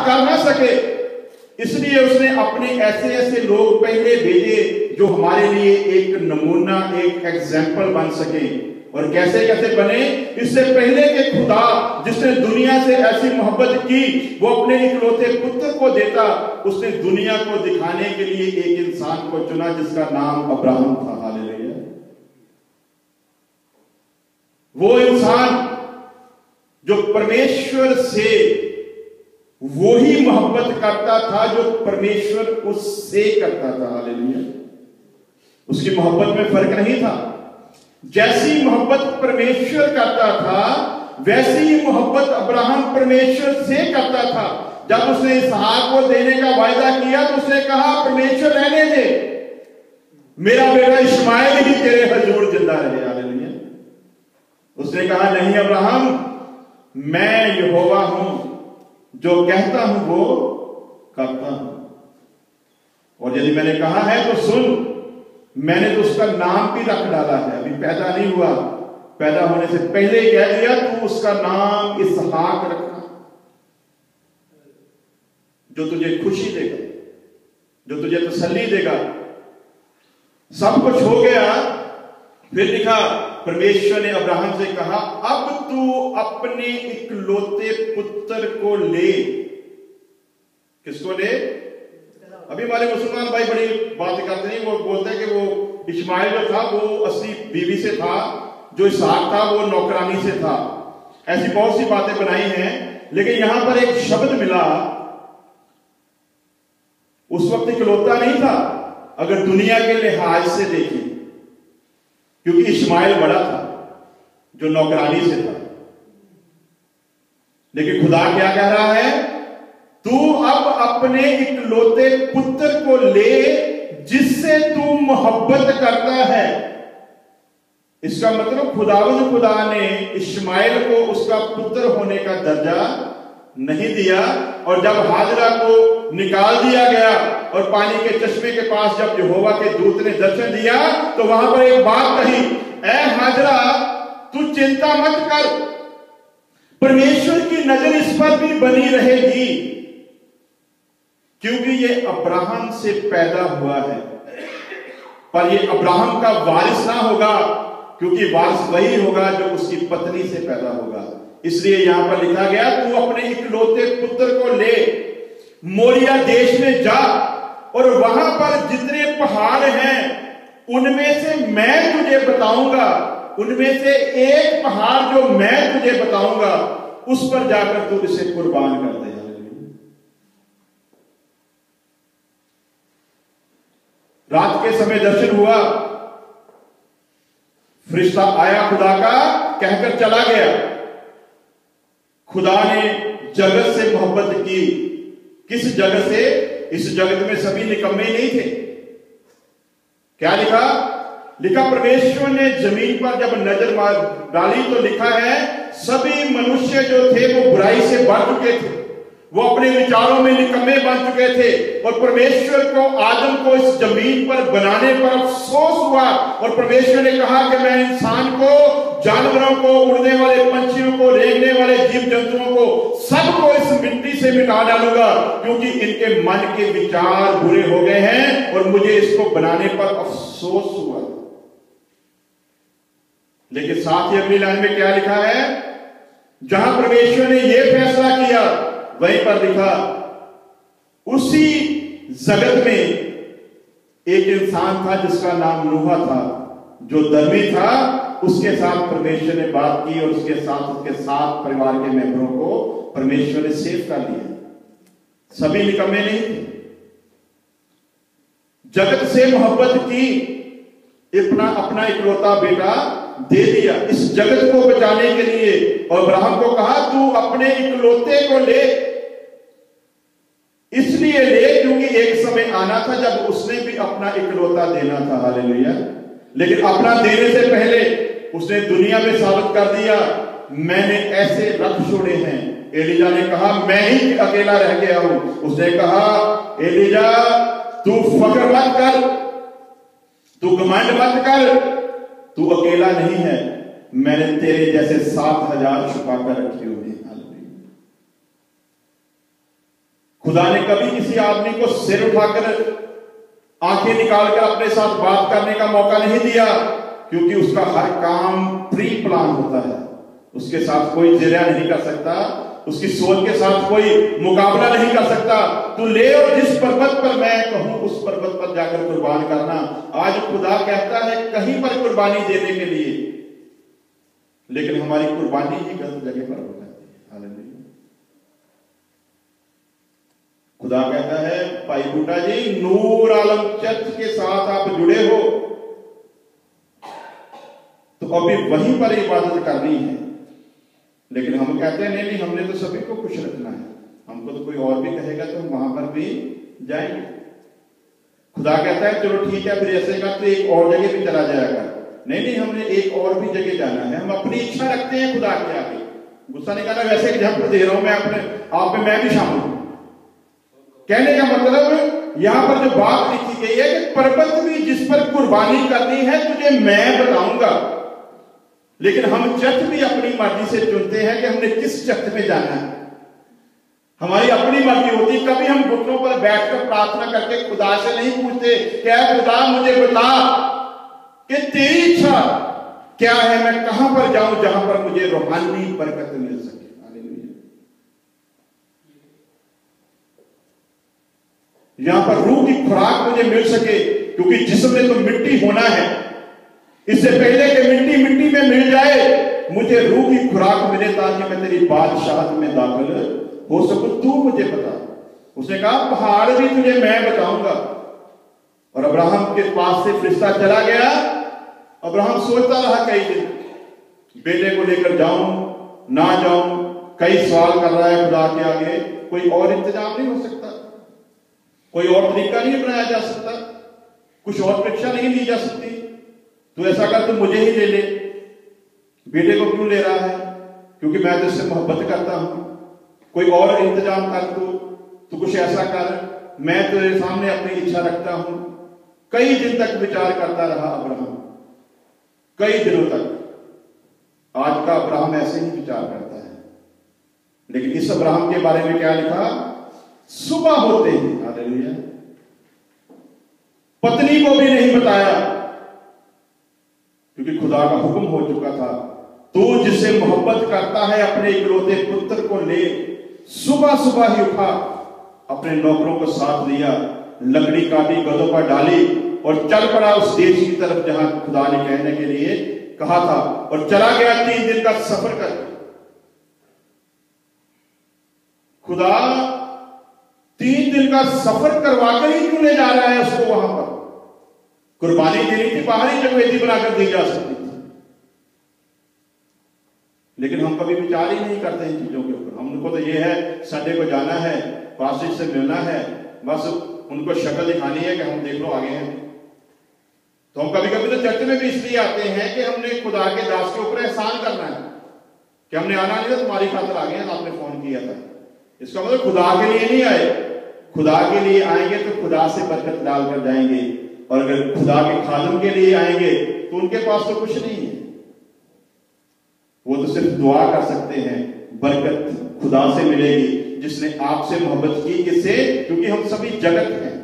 कर ना सके, इसलिए उसने अपने ऐसे ऐसे लोग पहले भेजे जो हमारे लिए एक नमूना, एक एग्जाम्पल बन सके। और कैसे कैसे बने? इससे पहले के खुदा जिसने दुनिया से ऐसी मोहब्बत की, वो अपने इकलौते पुत्र को देता, उसने दुनिया को दिखाने के लिए एक इंसान को चुना जिसका नाम अब्राहम था। हालेलुया। वो इंसान जो परमेश्वर से वो ही मोहब्बत करता था जो परमेश्वर उससे करता था। हालेलुया। उसकी मोहब्बत में फर्क नहीं था। जैसी मोहब्बत परमेश्वर करता था वैसी ही मोहब्बत अब्राहम परमेश्वर से करता था। जब उसने इसहाक को देने का वायदा किया तो उसने कहा परमेश्वर रहने दे, मेरा बेटा इश्माइल ही तेरे हजूर जिंदा रहे। हालेलुया। उसने कहा नहीं अब्राहम, मैं यहोवा हूं, जो कहता हूं वो करता हूं। और यदि मैंने कहा है तो सुन, मैंने तो उसका नाम भी रख डाला है, अभी पैदा नहीं हुआ, पैदा होने से पहले कह दिया तू उसका नाम इसहाक रखना, जो तुझे खुशी देगा, जो तुझे तसल्ली देगा। सब कुछ हो गया। फिर लिखा परमेश्वर ने अब्राहम से कहा अब तू अपने इकलौते पुत्र को ले। किसको ले? अभी हमारे मुसलमान भाई बड़ी बात करते हैं, वो बोलते हैं कि वो इश्माइल जो था वो असली बीवी से था, जो इसहाक था वो नौकरानी से था। ऐसी बहुत सी बातें बनाई हैं, लेकिन यहां पर एक शब्द मिला। उस वक्त इकलौता नहीं था अगर दुनिया के लिहाज से देखें, क्योंकि इश्माइल बड़ा था जो नौकरानी से था। लेकिन खुदा क्या कह रहा है? तू अब अपने इकलौते पुत्र को ले जिससे तू मोहब्बत करता है। इसका मतलब खुदावंद खुदा ने इश्माइल को उसका पुत्र होने का दर्जा नहीं दिया। और जब हाजरा को निकाल दिया गया और पानी के चश्मे के पास जब यहोवा के दूत ने दर्शन दिया तो वहां पर एक बात कही, ऐ हाजरा तू चिंता मत कर, परमेश्वर की नजर इस पर भी बनी रहेगी, क्योंकि ये अब्राहम से पैदा हुआ है। पर ये अब्राहम का वारिस ना होगा, क्योंकि वारिस वही होगा जो उसकी पत्नी से पैदा होगा। इसलिए यहां पर लिखा गया तू अपने इकलौते पुत्र को ले, मोरिया देश में जा और वहां पर जितने पहाड़ हैं उनमें से मैं तुझे बताऊंगा, उनमें से एक पहाड़ जो मैं तुझे बताऊंगा उस पर जाकर तू इसे कुर्बान कर दे। रात के समय दर्शन हुआ, फरिश्ता आया खुदा का, कहकर चला गया। खुदा ने जगत से मोहब्बत की। किस जगत से? इस जगत में सभी निकम्मे नहीं थे। क्या लिखा? लिखा परमेश्वर ने जमीन पर जब नजर मार डाली तो लिखा है सभी मनुष्य जो थे वो बुराई से बढ़ चुके थे, वो अपने विचारों में निकम्मे बन चुके थे। और परमेश्वर को, आदम को इस जमीन पर बनाने पर अफसोस हुआ और परमेश्वर ने कहा कि मैं इंसान को, जानवरों को, उड़ने वाले पंछियों को, रेंगने वाले जीव जंतुओं को, सबको इस मिट्टी से मिटा डालूंगा, क्योंकि इनके मन के विचार बुरे हो गए हैं और मुझे इसको बनाने पर अफसोस हुआ। लेकिन साथ ही अगली लाइन में क्या लिखा है? जहां परमेश्वर ने यह फैसला किया वहीं पर लिखा उसी जगत में एक इंसान था जिसका नाम नूहा था, जो धर्मी था। उसके साथ परमेश्वर ने बात की और उसके साथ परिवार के मेंबरों को परमेश्वर ने सेव कर लिया। सभी निकम्मे नहीं थे। जगत से मोहब्बत की, अपना इकलौता बेटा दे दिया इस जगत को बचाने के लिए। और अब्राहम को कहा तू अपने इकलौते को ले, इसलिए ले क्योंकि एक समय आना था जब उसने भी अपना इकलौता देना था। हालेलुया। लेकिन अपना देने से पहले उसने दुनिया में साबित कर दिया मैंने ऐसे रथ छोड़े हैं। एलिजा ने कहा मैं ही अकेला रह गया हूं। उसने कहा एलिजा तू फक्र मत कर, तू घमंड मत कर, तू अकेला नहीं है, मैंने तेरे जैसे 7,000 छुपा कर रखे हुए हैं। खुदा ने कभी किसी आदमी को सिर उठाकर आंखें निकालकर अपने साथ बात करने का मौका नहीं दिया, क्योंकि उसका हर काम प्री प्लान होता है। उसके साथ कोई जिर्या नहीं कर सकता, उसकी सोच के साथ कोई मुकाबला नहीं कर सकता। तू ले और जिस पर्वत पर मैं कहूं उस पर्वत पर जाकर कुर्बान करना। आज खुदा कहता है कहीं पर कुर्बानी देने के लिए, लेकिन हमारी कुर्बानी ही गलत जगह पर हो जाती है। हालेलुया। खुदा कहता है भाई बूटा जी, नूर आलम चर्च के साथ आप जुड़े हो तो अभी वहीं पर इबादत करनी है, लेकिन हम कहते हैं नहीं, हमने तो सभी को खुश रखना है, हमको तो कोई और भी कहेगा तो हम वहां पर भी जाएंगे। खुदा कहता है चलो ठीक है, फिर ऐसे का तो एक और जगह भी चला जाएगा। नहीं, हमने एक और भी जगह जाना है। हम अपनी इच्छा रखते हैं खुदा के आगे। गुस्सा नहीं करना, वैसे एग्जाम्पल दे रहा हूं मैं अपने आप में, मैं भी शामिल हूं। कहने का मतलब यहां पर जो बात लिखी गई है कि पर्वत भी जिस पर कुर्बानी करनी है तुझे मैं बताऊंगा, लेकिन हम चर्च भी अपनी मर्जी से चुनते हैं कि हमने किस चर्च में जाना है। हमारी अपनी मर्जी होती। कभी हम घुटनों पर बैठकर प्रार्थना करके खुदा से नहीं पूछते क्या खुदा मुझे बता कि तेरी इच्छा क्या है, मैं कहां पर जाऊं जहां पर मुझे रूहानी बरकत मिल सके। हालेलुया। यहां पर रूह की खुराक मुझे मिल सके, क्योंकि जिस्म में तो मिट्टी होना है। इससे पहले कि मिट्टी मिट्टी में मिल जाए, मुझे रूह की खुराक मिले ताकि मैं तेरी बादशाहत में दाखिल हो सकूं। तू मुझे बता। उसने कहा पहाड़ भी तुझे मैं बताऊंगा। और अब्राहम के पास से फरिश्ता चला गया। अब्राहम सोचता रहा कई दिन, बेटे को लेकर जाऊं ना जाऊं, कई सवाल कर रहा है खुदा के आगे। कोई और इंतजाम नहीं हो सकता, कोई और तरीका नहीं बनाया जा सकता, कुछ और परीक्षा नहीं ली जा सकती। तू ऐसा कर, तू मुझे ही ले ले। बेटे को क्यों ले रहा है? क्योंकि मैं तुझसे मोहब्बत करता हूं। कोई और इंतजाम कर, तू कुछ ऐसा कर, मैं तेरे सामने अपनी इच्छा रखता हूं। कई दिन तक विचार करता रहा अब्राहम, कई दिनों तक। आज का अब्राहम ऐसे ही विचार करता है, लेकिन इस अब्राहम के बारे में क्या लिखा? सुबह होते ही, हालेलुया, पत्नी को भी नहीं बताया, क्योंकि खुदा का हुक्म हो चुका था, तू जिससे मोहब्बत करता है अपने इकलौते पुत्र को ले। सुबह सुबह ही उठा, अपने नौकरों को साथ लिया, लकड़ी काटी, गधों पर डाली और चल पड़ा उस देश की तरफ जहां खुदा ने कहने के लिए कहा था, और चला गया 3 दिन का सफर कर। खुदा 3 दिन का सफर करवाकर ही क्यों ले जा रहा है उसको वहां पर? कुर्बानी देनी थी, बाहरी जगह बनाकर दी जा सकती थी, लेकिन हम कभी विचार ही नहीं करते इन चीजों के ऊपर। हमको तो ये है संडे को जाना है, पास्टर से मिलना है, बस उनको शक्ल दिखानी है कि हम देख लो आगे हैं। तो हम कभी कभी तो चर्च में भी इसलिए आते हैं कि हमने खुदा के दास के ऊपर एहसान करना है कि हमने आना नहीं था, तुम्हारी खातिर आ गए हैं, आपने फोन किया था। इसका मतलब खुदा के लिए नहीं आए। खुदा के लिए आएंगे तो खुदा से बरकत डालकर जाएंगे, और अगर खुदा के खादम के लिए आएंगे तो उनके पास तो कुछ नहीं है, वो तो सिर्फ दुआ कर सकते हैं। बरकत खुदा से मिलेगी जिसने आपसे मोहब्बत की। किससे? क्योंकि हम सभी जगत हैं,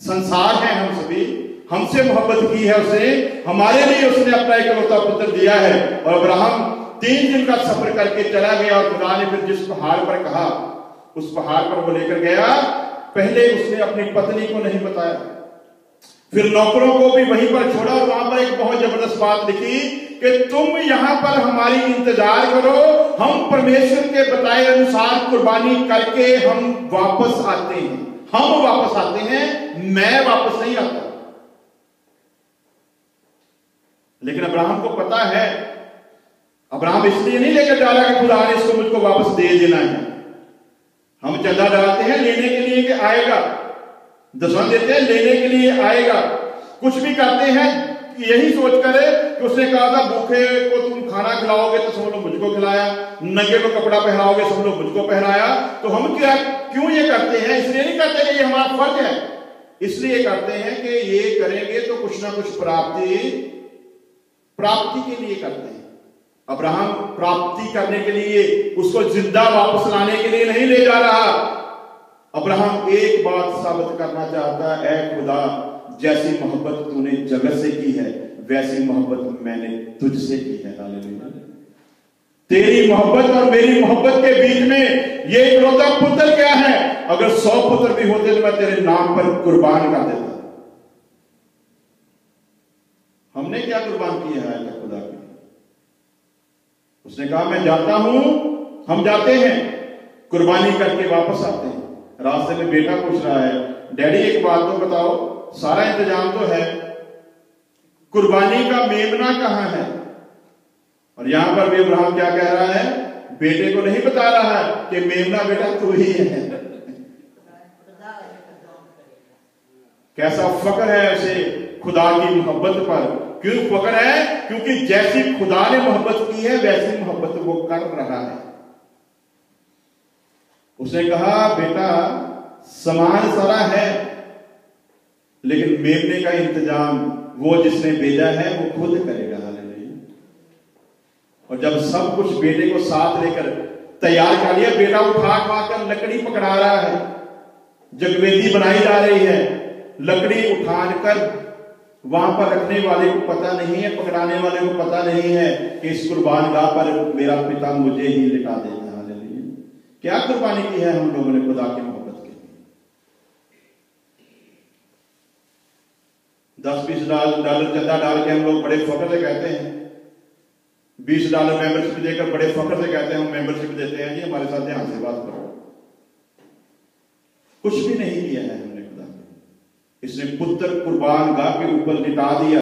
संसार है, हम सभी, हमसे मोहब्बत की है उसने, हमारे लिए उसने अपना इकलौता पुत्र दिया है। और अब्राहम 3 दिन का सफर करके चला गया, और खुदा ने फिर जिस पहाड़ पर कहा उस पहाड़ पर वो लेकर गया। पहले उसने अपनी पत्नी को नहीं बताया, फिर नौकरों को भी वहीं पर छोड़ा, और वहां पर एक बहुत जबरदस्त बात लिखी कि तुम यहां पर हमारी इंतजार करो, हम परमेश्वर के बताए अनुसार कुर्बानी करके हम वापस आते हैं। हम वापस आते हैं, मैं वापस नहीं आता। लेकिन अब्राहम को पता है, अब्राहम इसलिए नहीं लेकर जा रहा कि खुदा ने इसको मुझको वापस दे देना है। हम चंदा डालते हैं लेने के लिए कि आएगा, दसवां देते हैं लेने के लिए आएगा, कुछ भी करते हैं यही सोचकर कि उसने कहा था भूखे को तुम खाना खिलाओगे तो सब लोग मुझको खिलाया, नंगे को कपड़ा पहनाओगे सब लोग मुझको पहनाया। तो हम क्यों ये करते हैं? इसलिए नहीं करते कि ये हमारा फर्ज है, इसलिए करते हैं कि ये करेंगे तो कुछ ना कुछ प्राप्ति के लिए करते हैं। अब्राहम प्राप्ति करने के लिए, उसको जिंदा वापस लाने के लिए नहीं ले जा रहा, अब्राहम एक बात साबित करना चाहता है, ऐ खुदा, जैसी मोहब्बत तूने जगत से की है वैसी मोहब्बत मैंने तुझसे की है। हालेलुया। तेरी मोहब्बत और मेरी मोहब्बत के बीच में ये इकलौता पुत्र क्या है? अगर 100 पुत्र भी होते तो मैं तेरे नाम पर कुर्बान कर देता। हमने क्या कुर्बान किया है खुदा के? उसने कहा मैं जाता हूं, हम जाते हैं, कुर्बानी करके वापस आते हैं। रास्ते में बेटा पूछ रहा है, डैडी एक बात तो बताओ, सारा इंतजाम तो है, कुर्बानी का मेमना कहां है? और यहां पर भी अब्राहम क्या कह रहा है? बेटे को नहीं बता रहा है कि मेमना बेटा तू ही है। कैसा फक्र है उसे खुदा की मोहब्बत पर। क्यों फक्र है? क्योंकि जैसी खुदा ने मोहब्बत की है वैसी मोहब्बत वो कर रहा है। उसने कहा बेटा सामान सारा है, लेकिन मेमने का इंतजाम वो जिसने भेजा है वो खुद करेगा। हालेलुया। और जब सब कुछ बेटे को साथ लेकर तैयार कर लिया, बेटा उठा कर लकड़ी पकड़ा रहा है, जगवेदी बनाई जा रही है, लकड़ी उठाकर वहां पर रखने वाले को पता नहीं है, पकड़ाने वाले को पता नहीं है कि इस कुर्बानगाह पर मेरा पिता मुझे ही लिटा देगा। हालेलुया। क्या कुर्बानी की है हम लोगों ने खुदा की मोहब्बत के लिए? 10-20 डॉलर चंदा डाल के हम लोग बड़े फख्र से कहते हैं, $20 मेंबरशिप देकर बड़े फख्र से कहते हैं हम मेंबरशिप देते हैं जी, हमारे साथ ध्यान से बात करो। कुछ भी नहीं किया है हमने खुदा के। इसने पुत्र कुर्बान गाह के ऊपर लिटा दिया।